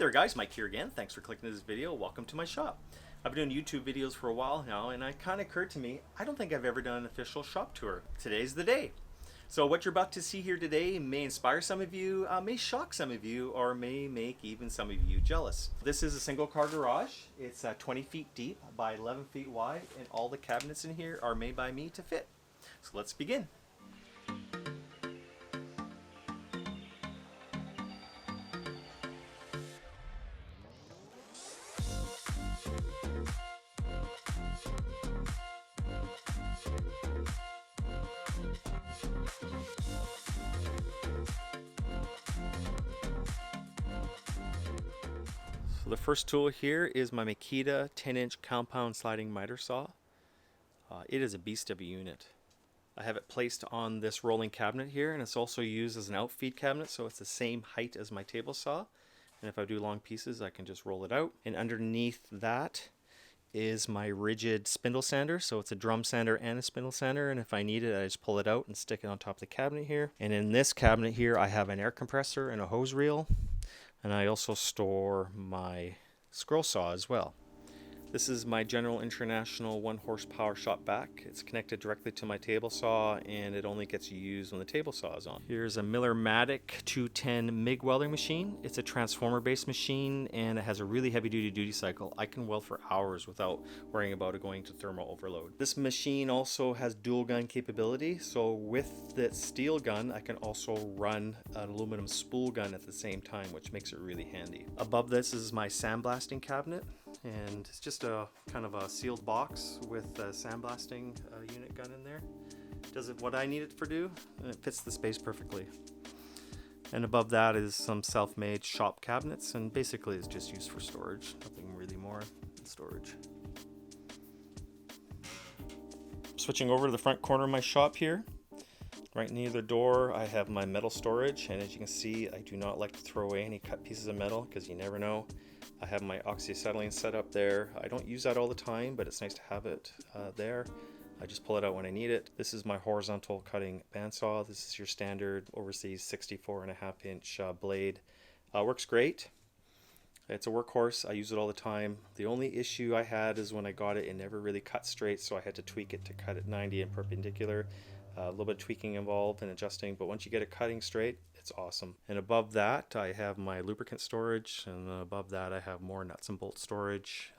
there guys, Mike here again. Thanks for clicking this video. Welcome to my shop. I've been doing YouTube videos for a while now, and it kind of occurred to me, I don't think I've ever done an official shop tour. Today's the day. So what you're about to see here today may inspire some of you, may shock some of you, or may make even some of you jealous. This is a single car garage. It's 20 feet deep by 11 feet wide, and all the cabinets in here are made by me to fit. So let's begin. So the first tool here is my Makita 10-inch compound sliding miter saw. It is a beast of a unit. I have it placed on this rolling cabinet here, and it's also used as an outfeed cabinet, so it's the same height as my table saw. And if I do long pieces, I can just roll it out. And underneath that is my rigid spindle sander, so it's a drum sander and a spindle sander, and if I need it I just pull it out and stick it on top of the cabinet here. And in this cabinet here I have an air compressor and a hose reel, and I also store my scroll saw as well. This is my General International 1 horsepower shop vac. It's connected directly to my table saw, and it only gets used when the table saw is on. Here's a Miller-Matic 210 MIG welding machine. It's a transformer based machine, and it has a really heavy duty cycle. I can weld for hours without worrying about it going to thermal overload. This machine also has dual gun capability, so with the steel gun I can also run an aluminum spool gun at the same time, which makes it really handy. Above this is my sandblasting cabinet, and it's just a kind of a sealed box with a sandblasting unit gun in there. Does it what I need it for do, and it fits the space perfectly. And above that is some self-made shop cabinets, and basically it's just used for storage, nothing really more than storage. Switching over to the front corner of my shop here, right near the door I have my metal storage, and as you can see I do not like to throw away any cut pieces of metal because you never know. I have my oxyacetylene set up there. I don't use that all the time, but it's nice to have it there. I just pull it out when I need it. This is my horizontal cutting bandsaw. This is your standard overseas 64.5-inch blade. Works great. It's a workhorse. I use it all the time. The only issue I had is when I got it, it never really cut straight, so I had to tweak it to cut it 90 and perpendicular. A little bit of tweaking involved and adjusting, but once you get it cutting straight, it's awesome. And above that I have my lubricant storage, and above that I have more nuts and bolt storage,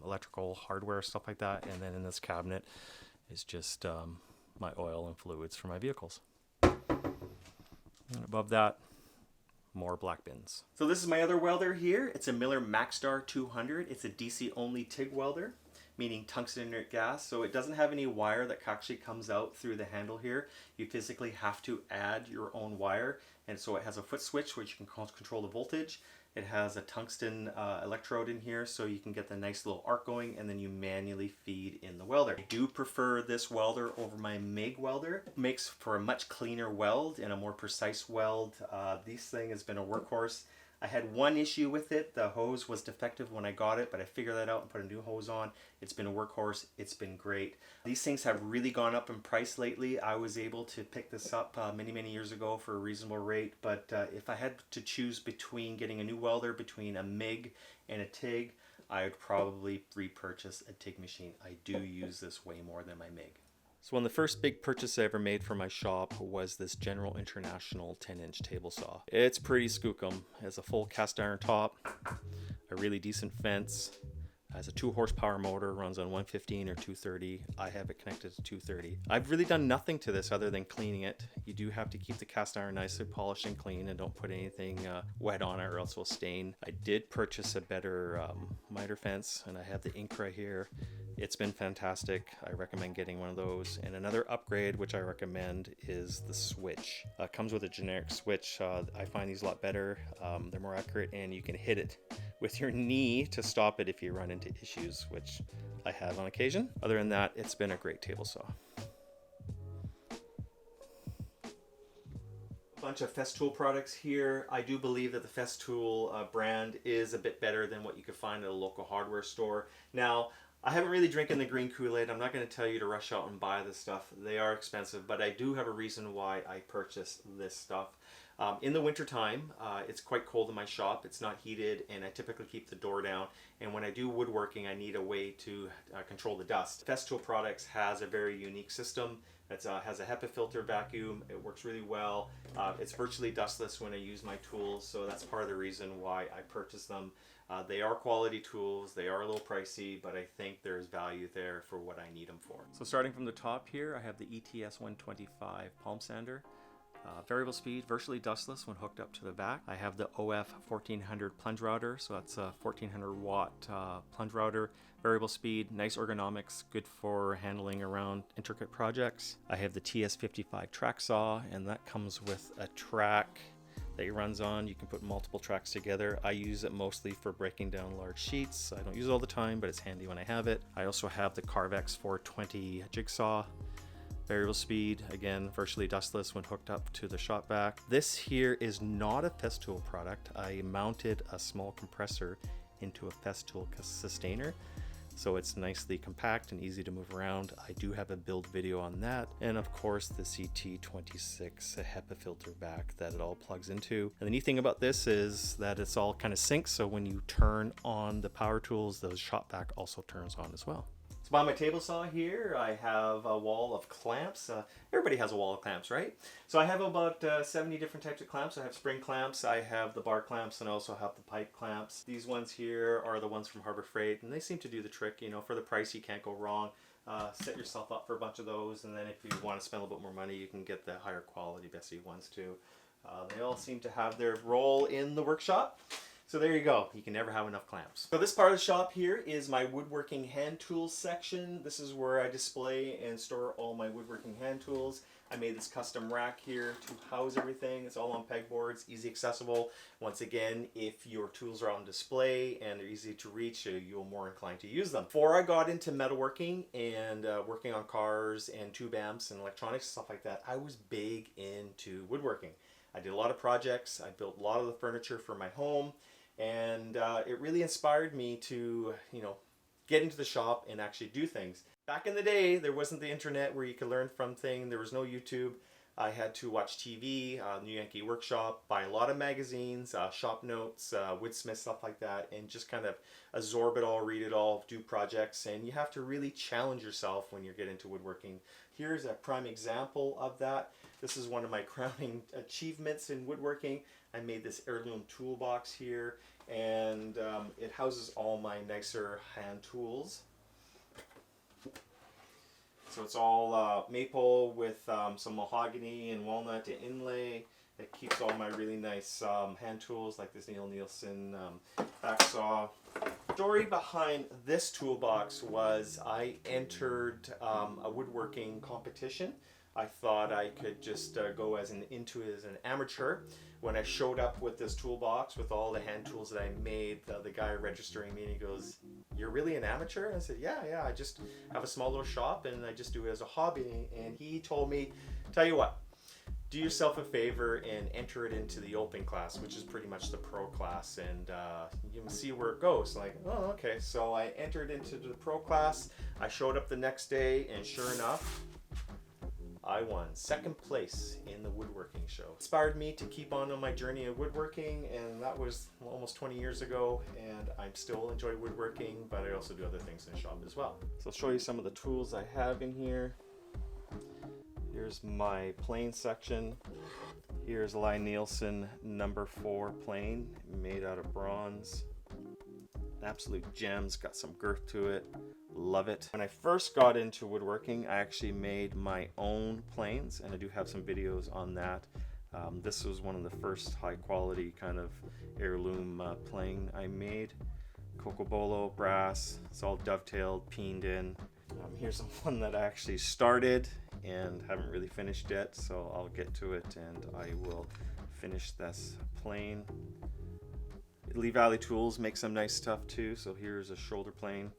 electrical hardware, stuff like that. And then in this cabinet is just my oil and fluids for my vehicles. And above that, more black bins. So this is my other welder here. It's a Miller Maxstar 200. It's a DC only TIG welder, meaning tungsten inert gas, so it doesn't have any wire that actually comes out through the handle here. You physically have to add your own wire, and so it has a foot switch which you can control the voltage. It has a tungsten electrode in here, so you can get the nice little arc going, and then you manually feed in the welder. I do prefer this welder over my MIG welder. It makes for a much cleaner weld and a more precise weld. This thing has been a workhorse. I had one issue with it. The hose was defective when I got it, but I figured that out and put a new hose on. It's been a workhorse. It's been great. These things have really gone up in price lately. I was able to pick this up many years ago for a reasonable rate, but if I had to choose between getting a new welder, between a MIG and a TIG, I would probably repurchase a TIG machine. I do use this way more than my MIG. So one of the first big purchases I ever made for my shop was this General International 10-inch table saw. It's pretty skookum. It has a full cast iron top, a really decent fence, has a 2 horsepower motor, runs on 115 or 230. I have it connected to 230. I've really done nothing to this other than cleaning it. You do have to keep the cast iron nicely polished and clean, and don't put anything wet on it or else it will stain. I did purchase a better miter fence, and I have the Incra here. It's been fantastic. I recommend getting one of those. And another upgrade which I recommend is the switch. Comes with a generic switch. I find these a lot better. They're more accurate, and you can hit it with your knee to stop it if you run into issues, which I have on occasion. Other than that, it's been a great table saw. Bunch of Festool products here. I do believe that the Festool brand is a bit better than what you could find at a local hardware store. Now, I haven't really drinking the green Kool-Aid. I'm not going to tell you to rush out and buy this stuff. They are expensive, but I do have a reason why I purchased this stuff. In the wintertime, it's quite cold in my shop. It's not heated, and I typically keep the door down. And when I do woodworking, I need a way to control the dust. Festool Products has a very unique system. It has a HEPA filter vacuum. It works really well. It's virtually dustless when I use my tools, so that's part of the reason why I purchased them. They are quality tools. They are a little pricey, but I think there's value there for what I need them for. So starting from the top here, I have the ETS 125 palm sander. Variable speed, virtually dustless when hooked up to the back. I have the OF 1400 plunge router, so that's a 1400 watt plunge router. Variable speed, nice ergonomics, good for handling around intricate projects. I have the TS55 track saw, and that comes with a track that it runs on. You can put multiple tracks together. I use it mostly for breaking down large sheets. I don't use it all the time, but it's handy when I have it. I also have the Carvex 420 jigsaw. Variable speed, again, virtually dustless when hooked up to the shop vac. This here is not a Festool product. I mounted a small compressor into a Festool sustainer, so it's nicely compact and easy to move around. I do have a build video on that. And of course the CT26 HEPA filter vac that it all plugs into. And the neat thing about this is that it's all kind of synced, so when you turn on the power tools, the shop vac also turns on as well. By my table saw here, I have a wall of clamps. Everybody has a wall of clamps, right? So I have about 70 different types of clamps. I have spring clamps, I have the bar clamps, and I also have the pipe clamps. These ones here are the ones from Harbor Freight, and they seem to do the trick. You know, for the price, you can't go wrong. Set yourself up for a bunch of those, and then if you want to spend a little bit more money, you can get the higher quality Bessie ones too. They all seem to have their role in the workshop. So there you go, you can never have enough clamps. So this part of the shop here is my woodworking hand tools section. This is where I display and store all my woodworking hand tools. I made this custom rack here to house everything. It's all on pegboards, easy accessible. Once again, if your tools are on display and they're easy to reach, you're more inclined to use them. Before I got into metalworking and working on cars and tube amps and electronics, stuff like that, I was big into woodworking. I did a lot of projects. I built a lot of the furniture for my home. And it really inspired me to, you know, get into the shop and actually do things. Back in the day, there wasn't the internet where you could learn from things. There was no YouTube. I had to watch TV, New Yankee Workshop, buy a lot of magazines, shop notes, Woodsmith, stuff like that, and just kind of absorb it all, read it all, do projects. And you have to really challenge yourself when you get into woodworking. Here's a prime example of that. This is one of my crowning achievements in woodworking. I made this heirloom toolbox here, and it houses all my nicer hand tools. So it's all maple with some mahogany and walnut to inlay. It keeps all my really nice hand tools like this Neil Nielsen back saw. The story behind this toolbox was I entered a woodworking competition. I thought I could just go into it as an amateur. When I showed up with this toolbox with all the hand tools that I made, the guy registering me, and he goes, "You're really an amateur?" And I said, yeah, I just have a small little shop and I just do it as a hobby. And he told me, "Tell you what, do yourself a favor and enter it into the open class," which is pretty much the pro class, and you can see where it goes. Like, oh, okay. So I entered into the pro class. I showed up the next day, and sure enough, I won second place in the woodworking show. It inspired me to keep on my journey of woodworking, and that was almost 20 years ago, and I still enjoy woodworking, but I also do other things in the shop as well. So I'll show you some of the tools I have in here. Here's my plane section. Here's Lie Nielsen number 4 plane made out of bronze. Absolute gems, got some girth to it. Love it. When I first got into woodworking, I actually made my own planes, and I do have some videos on that. This was one of the first high quality kind of heirloom plane I made. Cocobolo brass, it's all dovetailed, peened in. Here's one that I actually started and haven't really finished yet, so I'll get to it and I will finish this plane. Lee Valley Tools make some nice stuff too, so here's a shoulder plane.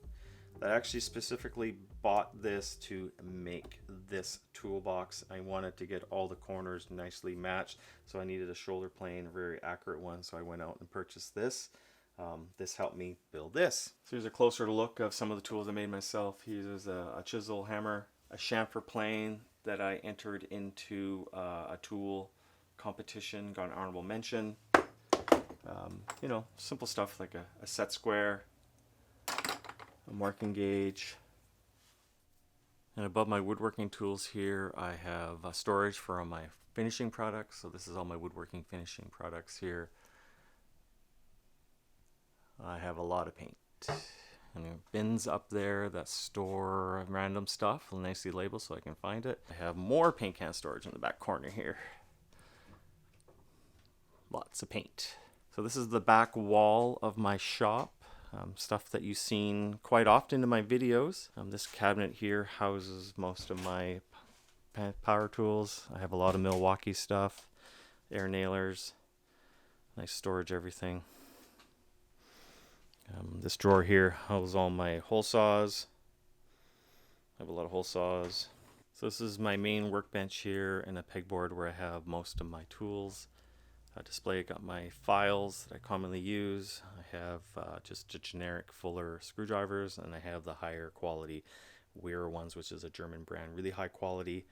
I actually specifically bought this to make this toolbox. I wanted to get all the corners nicely matched, so I needed a shoulder plane, a very accurate one, so I went out and purchased this. This helped me build this. So here's a closer look of some of the tools I made myself. Here's a chisel hammer, a chamfer plane that I entered into a tool competition, got an honorable mention. You know, simple stuff like a set square, a marking gauge. And above my woodworking tools here, I have storage for all my finishing products. So this is all my woodworking finishing products here. I have a lot of paint. And bins up there that store random stuff, nicely labeled so I can find it. I have more paint can storage in the back corner here. Lots of paint. So this is the back wall of my shop. Stuff that you've seen quite often in my videos. This cabinet here houses most of my power tools. I have a lot of Milwaukee stuff, air nailers, nice storage everything. This drawer here houses all my hole saws. I have a lot of hole saws. So this is my main workbench here and a pegboard where I have most of my tools. Display, I got my files that I commonly use. I have just a generic Fuller screwdrivers, and I have the higher quality Weir ones, which is a German brand, really high quality.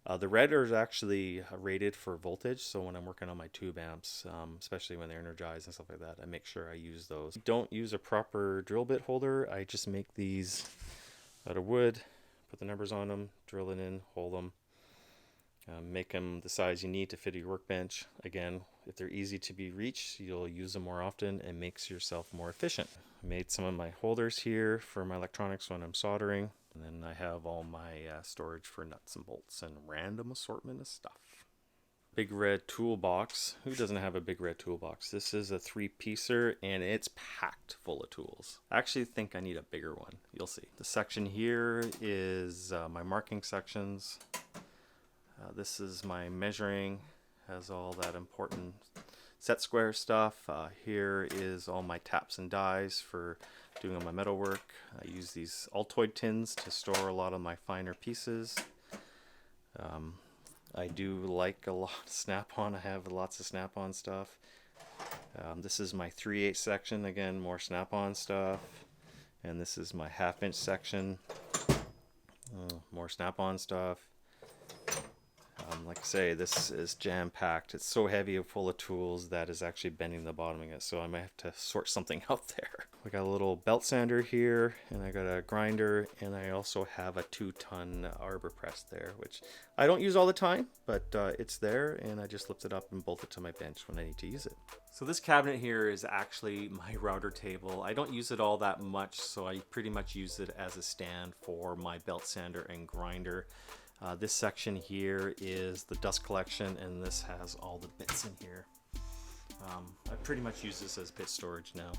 The red is actually rated for voltage, so when I'm working on my tube amps, especially when they're energized and stuff like that, I make sure I use those. Don't use a proper drill bit holder. I just make these out of wood, put the numbers on them, drill it in, hold them. Make them the size you need to fit your workbench. Again, if they're easy to be reached, you'll use them more often and makes yourself more efficient. I made some of my holders here for my electronics when I'm soldering. And then I have all my storage for nuts and bolts and random assortment of stuff. Big red toolbox. Who doesn't have a big red toolbox? This is a 3-piecer and it's packed full of tools. I actually think I need a bigger one. You'll see. The section here is my marking sections. This is my measuring, has all that important set square stuff. Here is all my taps and dies for doing all my metalwork. I use these Altoid tins to store a lot of my finer pieces. I do like a lot of snap-on. I have lots of snap-on stuff. This is my 3/8 section, again more snap-on stuff. And this is my 1/2-inch section, more snap-on stuff. Like I say, this is jam-packed. It's so heavy and full of tools that is actually bending the bottom of it, so I might have to sort something out there. We got a little belt sander here, and I got a grinder, and I also have a 2-ton arbor press there, which I don't use all the time, but it's there, and I just lift it up and bolt it to my bench when I need to use it. So this cabinet here is actually my router table. I don't use it all that much, so I pretty much use it as a stand for my belt sander and grinder. This section here is the dust collection, and this has all the bits in here. I pretty much use this as bit storage now.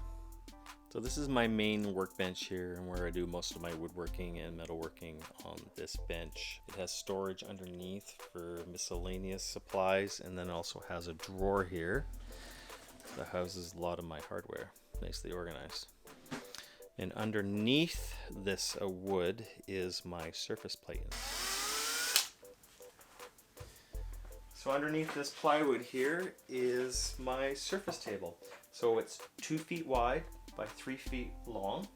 So this is my main workbench here, and where I do most of my woodworking and metalworking on this bench. It has storage underneath for miscellaneous supplies, and then also has a drawer here that houses a lot of my hardware, nicely organized. And underneath this wood is my surface plate. So underneath this plywood here is my surface table. So it's 2 feet wide by 3 feet long.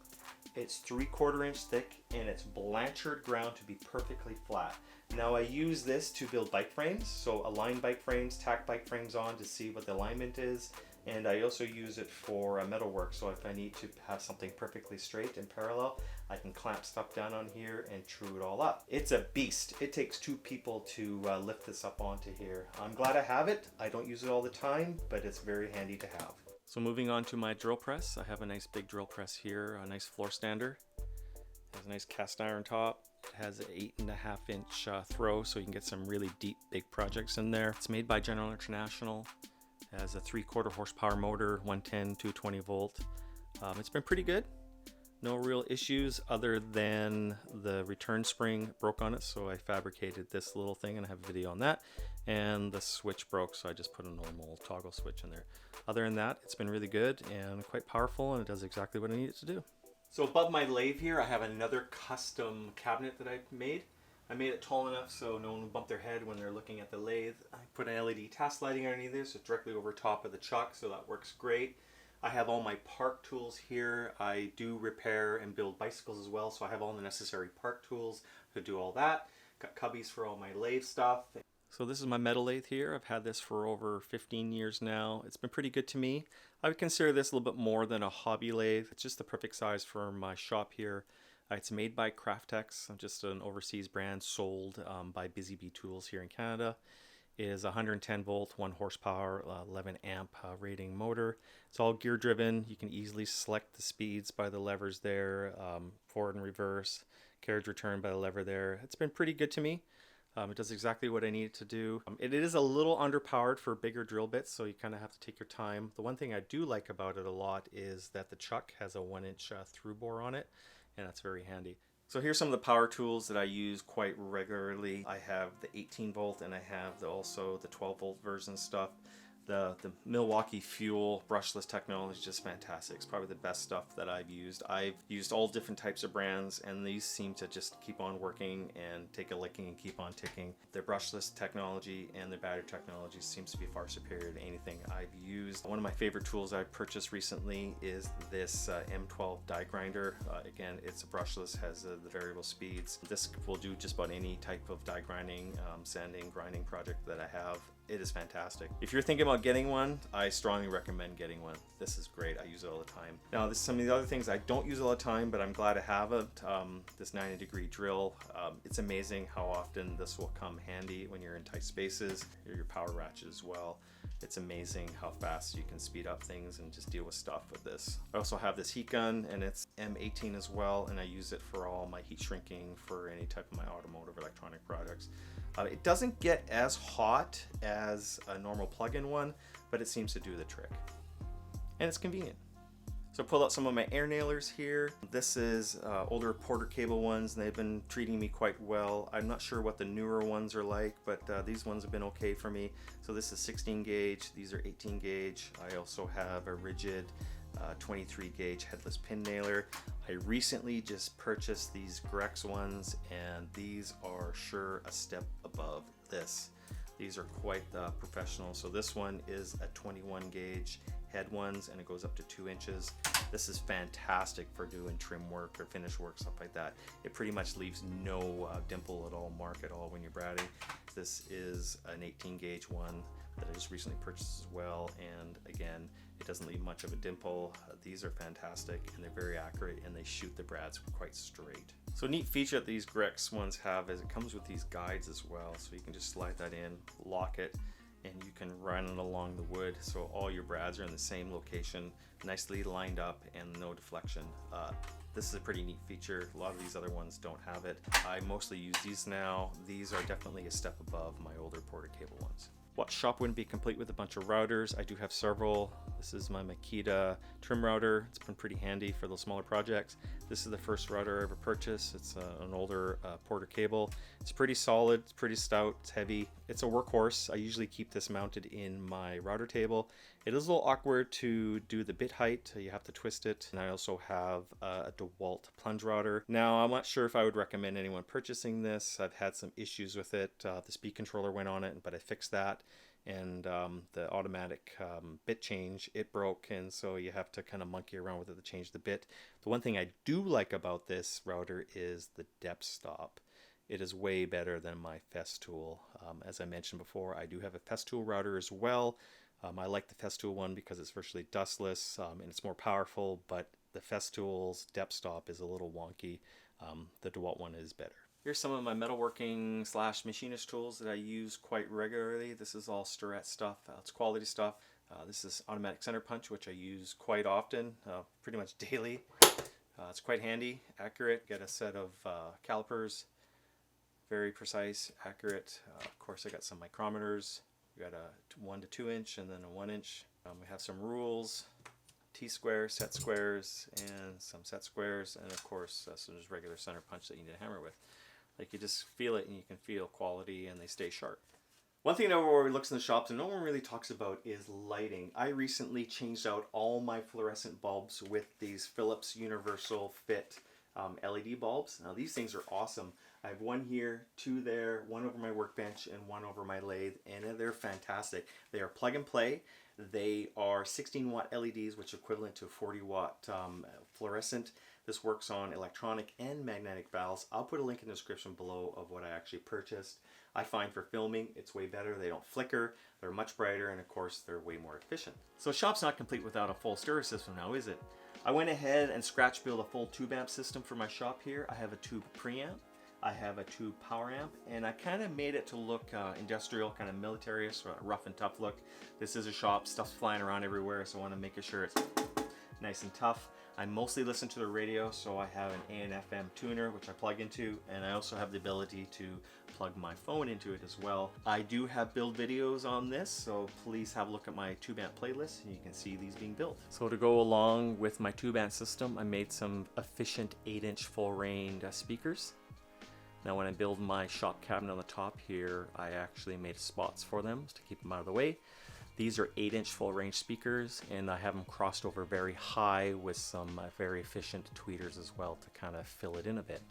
It's 3/4 inch thick, and it's Blanchard ground to be perfectly flat. Now I use this to build bike frames. So align bike frames, tack bike frames on to see what the alignment is. And I also use it for metalwork, so if I need to have something perfectly straight and parallel, I can clamp stuff down on here and true it all up. It's a beast. It takes 2 people to lift this up onto here. I'm glad I have it. I don't use it all the time, but it's very handy to have. So moving on to my drill press, I have a nice big drill press here, a nice floor stander. It has a nice cast iron top. It has an 8.5-inch throw, so you can get some really deep, big projects in there. It's made by General International. It has a 3/4 horsepower motor, 110, 220 volt. It's been pretty good. No real issues other than the return spring broke on it, so I fabricated this little thing and I have a video on that. And the switch broke, so I just put a normal toggle switch in there. Other than that, it's been really good and quite powerful, and it does exactly what I need it to do. So above my lathe here, I have another custom cabinet that I made. I made it tall enough so no one would bump their head when they're looking at the lathe. I put an LED task lighting underneath this, so directly over top of the chuck, so that works great. I have all my park tools here. I do repair and build bicycles as well, so I have all the necessary park tools to do all that. Got cubbies for all my lathe stuff. So this is my metal lathe here. I've had this for over 15 years now. It's been pretty good to me. I would consider this a little bit more than a hobby lathe. It's just the perfect size for my shop here. It's made by Craftex, just an overseas brand sold by Busy Bee Tools here in Canada. It is 110 volt, 1 horsepower, 11 amp rating motor. It's all gear driven. You can easily select the speeds by the levers there, forward and reverse, carriage return by the lever there. It's been pretty good to me. It does exactly what I need it to do. It is a little underpowered for bigger drill bits, so you kind of have to take your time. The one thing I do like about it a lot is that the chuck has a 1-inch through bore on it, and that's very handy. So here's some of the power tools that I use quite regularly. I have the 18 volt and I have also the 12 volt version stuff. The Milwaukee Fuel brushless technology is just fantastic. It's probably the best stuff that I've used. I've used all different types of brands, and these seem to just keep on working and take a licking and keep on ticking. Their brushless technology and their battery technology seems to be far superior to anything I've used. One of my favorite tools I purchased recently is this M12 die grinder. Again, it's brushless, has the variable speeds. This will do just about any type of die grinding, sanding, grinding project that I have. It is fantastic. If you're thinking about getting one, I strongly recommend getting one. This is great. I use it all the time. Now, this is some of the other things I don't use all the time, but I'm glad to have it. This 90-degree drill. It's amazing how often this will come handy when you're in tight spaces. Your power ratchet as well. It's amazing how fast you can speed up things and just deal with stuff with this. I also have this heat gun, and it's M18 as well, and I use it for all my heat shrinking for any type of my automotive electronic products. It doesn't get as hot as a normal plug-in one, but it seems to do the trick. And it's convenient. So I pulled out some of my air nailers here. This is older Porter cable ones, and they've been treating me quite well. I'm not sure what the newer ones are like, but these ones have been okay for me. So this is 16 gauge, these are 18 gauge. I also have a rigid 23 gauge headless pin nailer. I recently just purchased these Grex ones, and these are sure a step above this. These are quite professional. So this one is a 21 gauge head ones, and it goes up to 2 inches. This is fantastic for doing trim work or finish work, stuff like that. It pretty much leaves no dimple at all, mark at all when you're bradding. This is an 18 gauge one that I just recently purchased as well, and again, it doesn't leave much of a dimple. These are fantastic, and they're very accurate, and they shoot the brads quite straight. So a neat feature that these Grex ones have is it comes with these guides as well, so you can just slide that in, lock it, and you can run it along the wood, so all your brads are in the same location, nicely lined up, and no deflection. This is a pretty neat feature. A lot of these other ones don't have it. I mostly use these now. These are definitely a step above my older Porter cable ones. What shop wouldn't be complete with a bunch of routers? I do have several. This is my Makita trim router. It's been pretty handy for those smaller projects. This is the first router I ever purchased. It's an older Porter cable. It's pretty solid, it's pretty stout, it's heavy. It's a workhorse. I usually keep this mounted in my router table. It is a little awkward to do the bit height. You have to twist it. And I also have a DeWalt plunge router. Now, I'm not sure if I would recommend anyone purchasing this. I've had some issues with it. The speed controller went on it, but I fixed that. And the automatic bit change, it broke, and so you have to kind of monkey around with it to change the bit. The one thing I do like about this router is the depth stop. It is way better than my Festool. As I mentioned before, I do have a Festool router as well. I like the Festool one because it's virtually dustless and it's more powerful, but the Festool's depth stop is a little wonky. The DeWalt one is better. Here's some of my metalworking / machinist tools that I use quite regularly. This is all Starrett stuff. It's quality stuff. This is automatic center punch, which I use quite often, pretty much daily. It's quite handy, accurate. Get a set of calipers, very precise, accurate. Of course, I got some micrometers. We got a 1 to 2 inch and then a 1 inch. We have some rules, T-squares, set squares, and some set squares, and of course, some just regular center punch that you need a hammer with. Like, you just feel it and you can feel quality, and they stay sharp. One thing that everyone looks in the shops and no one really talks about is lighting. I recently changed out all my fluorescent bulbs with these Philips Universal Fit LED bulbs. Now these things are awesome. I have one here, two there, one over my workbench, and one over my lathe, and they're fantastic. They are plug and play. They are 16 watt LEDs, which is equivalent to a 40 watt fluorescent. This works on electronic and magnetic valves. I'll put a link in the description below of what I actually purchased. I find for filming, it's way better. They don't flicker, they're much brighter, and of course, they're way more efficient. So shop's not complete without a full stirrer system now, is it? I went ahead and scratch built a full tube amp system for my shop here. I have a tube preamp, I have a tube power amp, and I kind of made it to look industrial, kind of military, sort of rough and tough look. This is a shop, stuff's flying around everywhere, so I want to make sure it's nice and tough. I mostly listen to the radio, so I have an AM FM tuner which I plug into, and I also have the ability to plug my phone into it as well. I do have build videos on this, so please have a look at my tube amp playlist and you can see these being built. So to go along with my tube amp system, I made some efficient 8-inch full range speakers. Now when I build my shop cabinet on the top here, I actually made spots for them to keep them out of the way. These are 8-inch full range speakers, and I have them crossed over very high with some very efficient tweeters as well to kind of fill it in a bit.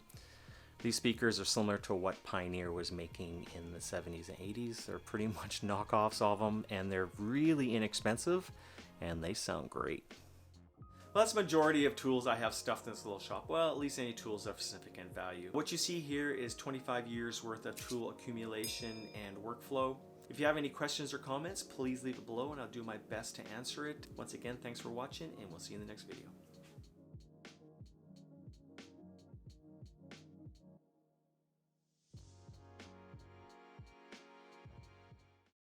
These speakers are similar to what Pioneer was making in the 70s and 80s. They're pretty much knockoffs of them, and they're really inexpensive, and they sound great. Well, that's the majority of tools I have stuffed in this little shop. Well, at least any tools of significant value. What you see here is 25 years worth of tool accumulation and workflow. If you have any questions or comments, please leave it below and I'll do my best to answer it. Once again, thanks for watching, and we'll see you in the next video.